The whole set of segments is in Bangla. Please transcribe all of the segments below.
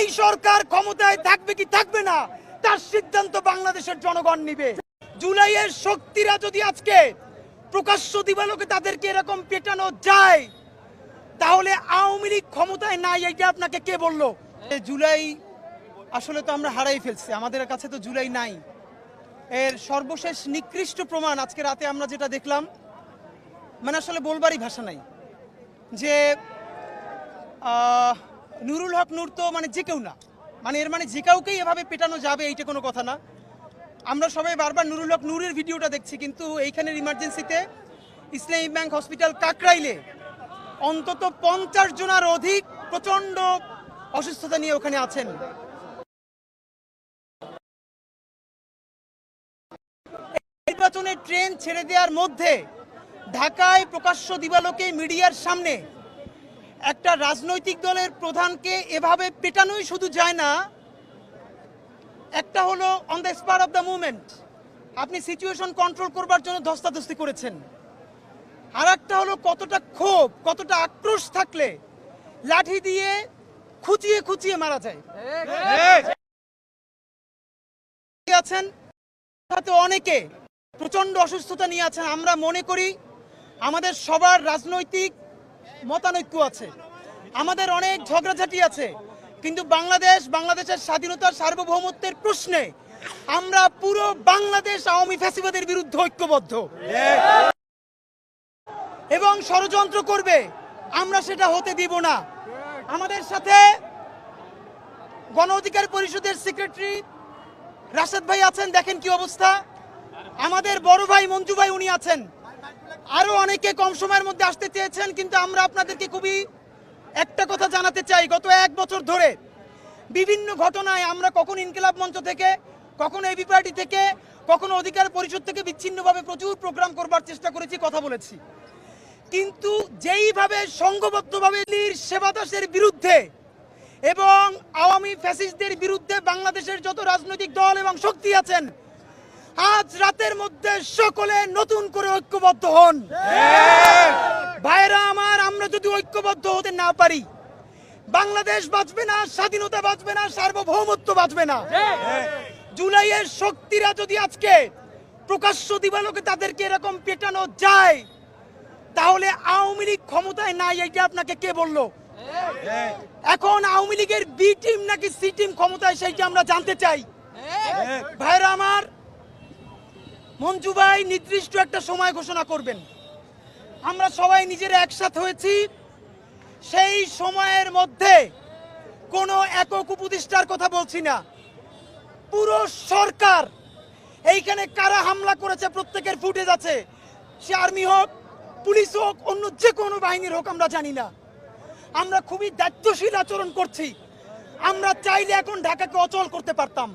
এই সরকার ক্ষমতায় থাকবে কি থাকবে না তার সিদ্ধান্ত বাংলাদেশের জনগণ নিবে। জুলাইয়ের শক্তিরা যদি আজকে প্রকাশ্য দিবালোকে তাদেরকে এরকম পেটানো যায়, তাহলে আওয়ামী লীগ ক্ষমতায় নাই এটা আপনাকে কে বললো? জুলাই আসলে তো আমরা হারাই ফেলছি, আমাদের কাছে তো জুলাই নাই। এর সর্বশেষ নিকৃষ্ট প্রমাণ আজকে রাতে আমরা যেটা দেখলাম, মানে আসলে বলবারই ভাষা নাই। যে নুরুল হক নূর তো মানে যে কেউ না, মানে এর মানে যে কাউকেই এভাবে পেটানো যাবে এইটা কোনো কথা না। আমরা সবাই বারবার নুরুল হক নূরের ভিডিওটা দেখছি, কিন্তু এইখানের ইমার্জেন্সিতে ইসলামী ব্যাংক হসপিটাল কাকরাইলে অন্তত 50 জনের অধিক প্রচন্ড অসুস্থতা নিয়ে ওখানে আছেন। নির্বাচনের ট্রেন ছেড়ে দেওয়ার মধ্যে ঢাকায় প্রকাশ্য দিবালোকে মিডিয়ার সামনে একটা রাজনৈতিক দলের প্রধানকে এভাবে পেটানোই শুধু যায় না, একটা হলো on the spot of the movement আপনি সিচুয়েশন কন্ট্রোল করবার জন্য ধস্তাধস্তি করেছেন, আর একটা হলো কতটা ক্ষোভ কতটা আক্রোশ থাকলে লাঠি দিয়ে খুঁচিয়ে খুঁচিয়ে মারা যায়। আছেন তাতে অনেকে প্রচন্ড অসুস্থতা নিয়ে আছেন। আমরা মনে করি আমাদের সবার রাজনৈতিক মতানৈক্য আছে, আমাদের অনেক ঝগড়াঝাটি আছে, কিন্তু বাংলাদেশের স্বাধীনতার সার্বভৌমত্বের প্রশ্নে আমরা পুরো বাংলাদেশ আওয়ামী ফ্যাসিবাদের বিরুদ্ধে ঐক্যবদ্ধ। এবং ষড়যন্ত্র করবে আমরা সেটা হতে দিব না। আমাদের সাথে গণ অধিকার পরিষদের সেক্রেটারি রাশেদ ভাই আছেন, দেখেন কি অবস্থা। আমাদের বড় ভাই মঞ্জু ভাই উনি আছেন, আরো অনেকে কম সময়ের মধ্যে আসতে চেয়েছেন, কিন্তু আমরা আপনাদেরকে খুবই একটা কথা জানাতে চাই। গত 1 বছর ধরে বিভিন্ন ঘটনায় আমরা কখন ইনকিলাব মঞ্চ থেকে, কখনো এবি পার্টি থেকে, কখনো অধিকার পরিষদ থেকে বিচ্ছিন্নভাবে প্রচুর প্রোগ্রাম করবার চেষ্টা করেছি, কথা বলেছি, কিন্তু যেইভাবে সংঘবদ্ধভাবে সেবাদাসের বিরুদ্ধে এবং আওয়ামী ফ্যাসিস্টদের বিরুদ্ধে বাংলাদেশের যত রাজনৈতিক দল এবং শক্তি আছেন, আজ রাতের মধ্যে সকলে নতুন করে ঐক্যবদ্ধ হন। ভাইরা আমার, আমরা যদি ঐক্যবদ্ধ হতে না পারি, বাংলাদেশ বাঁচবে না, স্বাধীনতা বাঁচবে না, সার্বভৌমত্ব বাঁচবে না। জুলাইয়ের শক্তিরা যদি আজকে প্রকাশ্য দিবালোকে তাদেরকে এরকম পেটানো যায়, তাহলে আওয়ামী লীগ ক্ষমতায় নাই এটা আপনাকে কে বললো? এখন আওয়ামী লীগের বি টিম নাকি সি টিম ক্ষমতায়, সেইটা আমরা জানতে চাই। ভাইরা আমার, মঞ্জু ভাই নির্দিষ্ট একটা সময় ঘোষণা করবেন, আমরা সবাই নিজেরা একসাথে হয়েছি, সেই সময়ের মধ্যে কোনো একক উপদেষ্টার কথা বলছি না, পুরো সরকার এইখানে কারা হামলা করেছে প্রত্যেকের ফুটেজ আছে, সে আর্মি হোক, পুলিশ হোক, অন্য যে কোনো বাহিনীর হোক, আমরা জানি না। আমরা খুবই দায়িত্বশীল আচরণ করছি। আমরা চাইলে এখন ঢাকাকে অচল করতে পারতাম,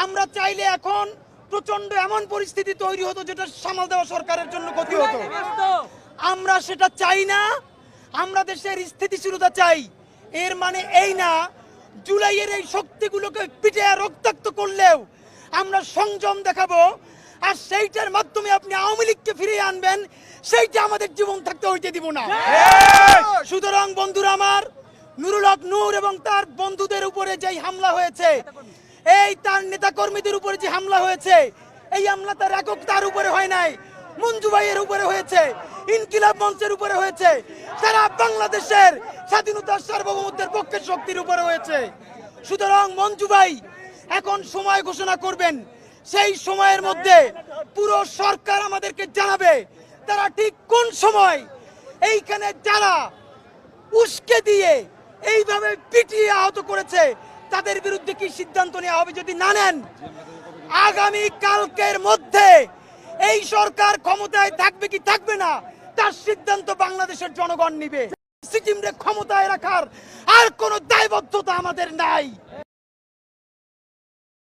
আমরা চাইলে এখন প্রচন্ড এমন পরিস্থিতি তৈরি হতো যেটা সামাল দেওয়া সরকারের জন্য ক্ষতি হতো। আমরা সেটা চাই না, আমরা দেশের স্থিতিশীলতা চাই। এর মানে এই না জুলাইয়ের এই শক্তিগুলোকে পিঠে রক্তাক্ত করলেও আমরা সংযম দেখাবো, আর সেইটার মাধ্যমে আপনি আওয়ামী লীগকে ফিরিয়ে আনবেন, সেইটা আমাদের জীবন থাকতে হইতে দিব না। সুতরাং বন্ধুরা আমার, নুরুল হক নূর এবং তার বন্ধুদের উপরে যেই হামলা হয়েছে, এই তার নেতা কর্মীদের উপরে যে হামলা হয়েছে, এই হামলা তার একক তার উপরে হয় নাই, মঞ্জু ভাইয়ের উপরে হয়েছে, ইনকিলাব মঞ্চের উপরে হয়েছে, সারা বাংলাদেশের স্বাধীনতার সার্বভৌমত্বের পক্ষের শক্তির উপরে হয়েছে। সুতরাং মঞ্জু ভাই এখন সময় ঘোষণা করবেন, সেই সময়ের মধ্যে পুরো সরকার আমাদেরকে জানাবে তারা ঠিক কোন সময় এইখানে যারা উস্কে দিয়ে এইভাবে পিটিয়ে আহত করেছে তাদের বিরুদ্ধে কি সিদ্ধান্ত নেওয়া হবে। যদি না নেন, আগামী কালকের মধ্যে এই সরকার ক্ষমতায় থাকবে কি থাকবে না তার সিদ্ধান্ত বাংলাদেশের জনগণ নিবে। সিকিমরে ক্ষমতায় রাখার আর কোনো দায়বদ্ধতা আমাদের নাই।